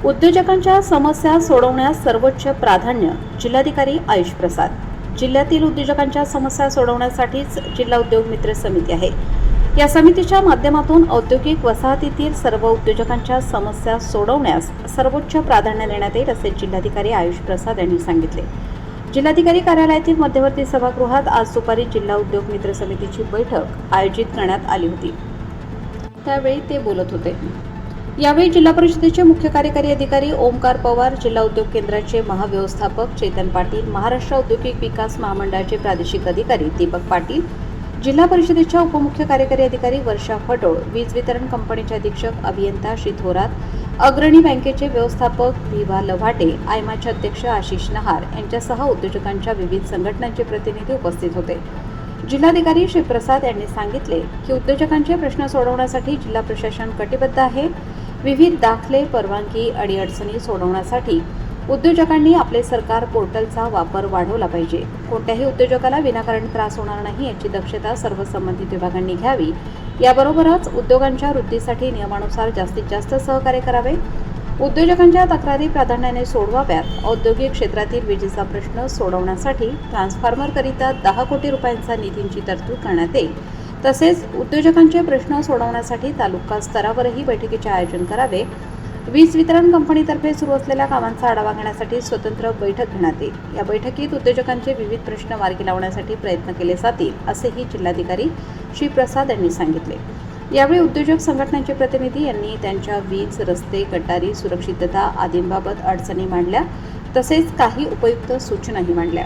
उद्योजकांच्या समस्या सोडवण्यास सर्वोच्च प्राधान्य, जिल्हाधिकारी आयुष प्रसाद। जिल्ह्यातील उद्योजकांच्या समस्या सोडवण्यासाठीच जिल्हा उद्योग मित्र समिती आहे। या समितीच्या माध्यमातून औद्योगिक वसाहतीतील सर्व उद्योजकांच्या समस्या सोडवण्यास सर्वोच्च प्राधान्य देण्यात येईल, असे जिल्हाधिकारी आयुष प्रसाद यांनी सांगितले। जिल्हाधिकारी कार्यालयातील मध्यवर्ती सभागृहात आज दुपारी जिल्हा उद्योग मित्र समितीची बैठक आयोजित करण्यात आली होती। त्यावेळी ते बोलत होते। यावेळी जिल्हा परिषदेचे मुख्य कार्यकारी अधिकारी ओमकार पवार, जिल्हा उद्योग केंद्राचे महाव्यवस्थापक चेतन पाटील, महाराष्ट्र औद्योगिक विकास महामंडळाचे प्रादेशिक अधिकारी दीपक पाटील, जिल्हा परिषदेच्या उपमुख्य कार्यकारी अधिकारी वर्षा फटोळ, वीज वितरण कंपनीचे अधीक्षक अभियंता श्री थोरात, अग्रणी बँकेचे व्यवस्थापक विभा लव्हाटे, आयमाचे अध्यक्ष आशिष नहार यांच्यासह उद्योजकांच्या विविध संघटनांचे प्रतिनिधी उपस्थित होते। जिल्हाधिकारी श्री प्रसाद यांनी सांगितले की उद्योजकांचे प्रश्न सोडवण्यासाठी जिल्हा प्रशासन कटिबद्ध आहे। विविध दाखले, परवानगी, अडीअडचणी सोडवण्यासाठी उद्योजकांनी आपले सरकार पोर्टलचा वापर वाढवला पाहिजे। कोणत्याही उद्योजकाला विनाकारण त्रास होणार नाही याची दक्षता सर्व संबंधित विभागांनी घ्यावी। याबरोबरच उद्योगांच्या वृद्धीसाठी नियमानुसार जास्तीत जास्त सहकार्य करावे। उद्योजकांच्या तक्रारी प्राधान्याने सोडवाव्यात। औद्योगिक क्षेत्रातील विजेचा प्रश्न सोडवण्यासाठी ट्रान्सफॉर्मरकरिता 10 कोटी रुपयांचा निधीची तरतूद करण्यात येईल। तसेच उद्योजकांचे प्रश्न सोडवण्यासाठी तालुका स्तरावरही बैठकीचे आयोजन करावे। वीज वितरण कंपनीतर्फे सुरू असलेल्या कामांचा आढावा घेण्यासाठी स्वतंत्र बैठक घेण्यात येईल। या बैठकीत उद्योजकांचे विविध प्रश्न मार्गी लावण्यासाठी प्रयत्न केले जातील, असेही जिल्हाधिकारी श्री प्रसाद यांनी सांगितले। यावेळी उद्योजक संघटनांचे प्रतिनिधी यांनी त्यांच्या वीज, रस्ते, गटारी, सुरक्षितता आदींबाबत अडचणी मांडल्या, तसेच काही उपयुक्त सूचनाही मांडल्या।